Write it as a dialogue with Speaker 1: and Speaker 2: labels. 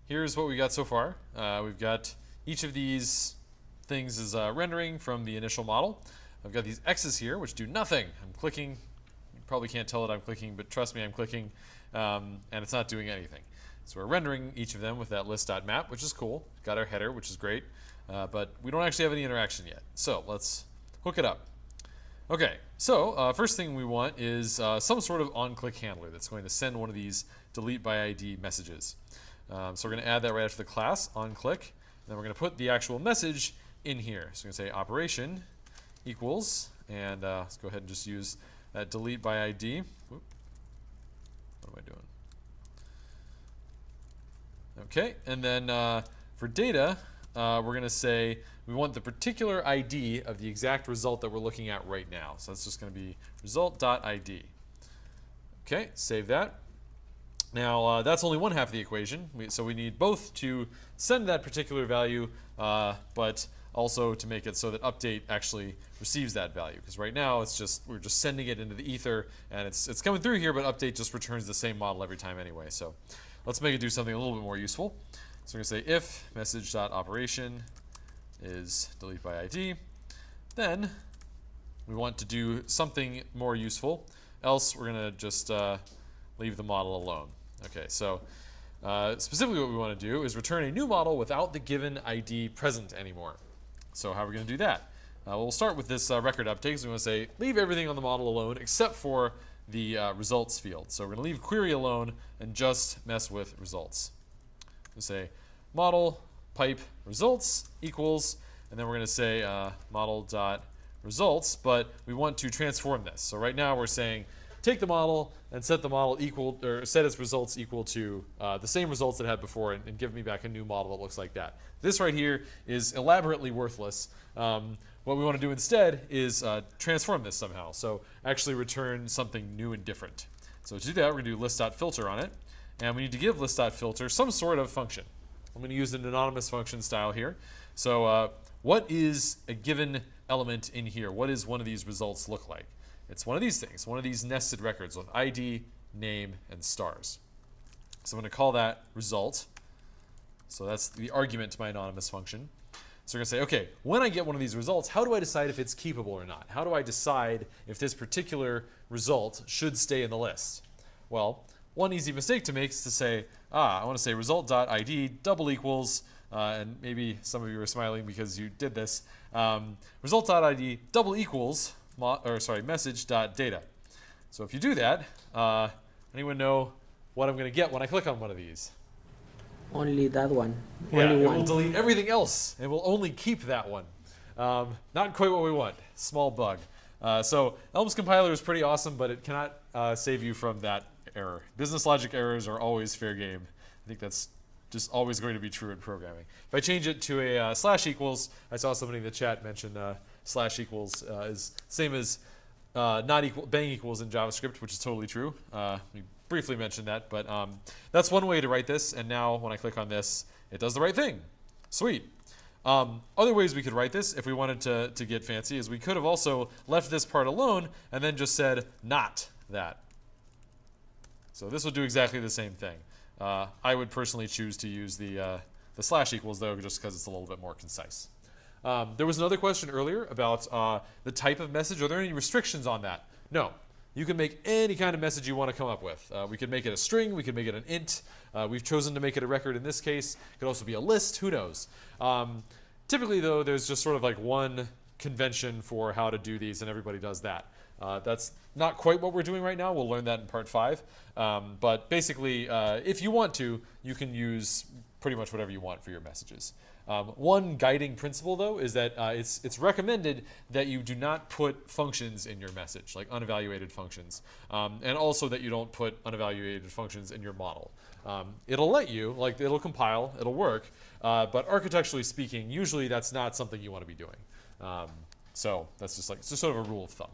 Speaker 1: here's what we got so far. We've got each of these things is rendering from the initial model. I've got these X's here, which do nothing. I'm clicking. You probably can't tell that I'm clicking, but trust me, I'm clicking, and it's not doing anything. So we're rendering each of them with that list.map, which is cool. Got our header, which is great, but we don't actually have any interaction yet. So let's hook it up. Okay, so first thing we want is some sort of on-click handler that's going to send one of these delete by ID messages. So we're going to add that right after the class, on-click, and then we're going to put the actual message in here. So we're going to say operation equals, and let's go ahead and just use that delete by ID. Whoop. What am I doing? Okay, and then for data, we're going to say we want the particular ID of the exact result that we're looking at right now. So that's just going to be result.id. Okay, save that. Now, that's only one half of the equation. So we need both to send that particular value, but also to make it so that update actually receives that value. Because right now, we're just sending it into the ether, and it's coming through here, but update just returns the same model every time anyway. So let's make it do something a little bit more useful. So we're going to say if message.operation is delete by ID, then we want to do something more useful. Else, we're going to just leave the model alone. Okay, so specifically what we want to do is return a new model without the given ID present anymore. So how are we going to do that? We'll start with this record update. So we want to say leave everything on the model alone except for the results field. So we're going to leave query alone and just mess with results. We'll say model pipe results equals, and then we're going to say model.results, but we want to transform this. So right now we're saying take the model and set the model equal, or set its results equal to the same results it had before, and give me back a new model that looks like that. This right here is elaborately worthless. What we want to do instead is transform this somehow. So actually return something new and different. So to do that, we're going to do list.filter on it, and we need to give list.filter some sort of function. I'm going to use an anonymous function style here. So what is a given element in here? What does one of these results look like? It's one of these things, one of these nested records with ID, name, and stars. So I'm going to call that result. So that's the argument to my anonymous function. So we're going to say, okay, when I get one of these results, how do I decide if it's keepable or not? How do I decide if this particular result should stay in the list? Well, one easy mistake to make is to say, I want to say result.id double equals, and maybe some of you are smiling because you did this, result.id double equals, message.data. So if you do that, anyone know what I'm going to get when I click on one of these?
Speaker 2: Only that one.
Speaker 1: Yeah,
Speaker 2: Only
Speaker 1: it
Speaker 2: one.
Speaker 1: will delete everything else. It will only keep that one. Not quite what we want. Small bug. So Elm's compiler is pretty awesome, but it cannot save you from that error. Business logic errors are always fair game. I think that's just always going to be true in programming. If I change it to a slash equals, I saw somebody in the chat mention slash equals is same as not equal, bang equals in JavaScript, which is totally true. We briefly mentioned that, but that's one way to write this. And now when I click on this, it does the right thing. Sweet. Other ways we could write this, if we wanted to get fancy, is we could have also left this part alone and then just said not that. So this would do exactly the same thing. I would personally choose to use the slash equals, though, just because it's a little bit more concise. There was another question earlier about the type of message. Are there any restrictions on that? No. You can make any kind of message you want to come up with. We could make it a string. We could make it an int. We've chosen to make it a record in this case. It could also be a list. Who knows? Typically, though, there's just sort of like one convention for how to do these, and everybody does that. That's not quite what we're doing right now. We'll learn that in part 5. But basically, if you want to, you can use pretty much whatever you want for your messages. One guiding principle, though, is that it's recommended that you do not put functions in your message, like unevaluated functions, and also that you don't put unevaluated functions in your model. It'll let you, like it'll compile, it'll work, but architecturally speaking, usually that's not something you want to be doing. So that's just like it's just sort of a rule of thumb.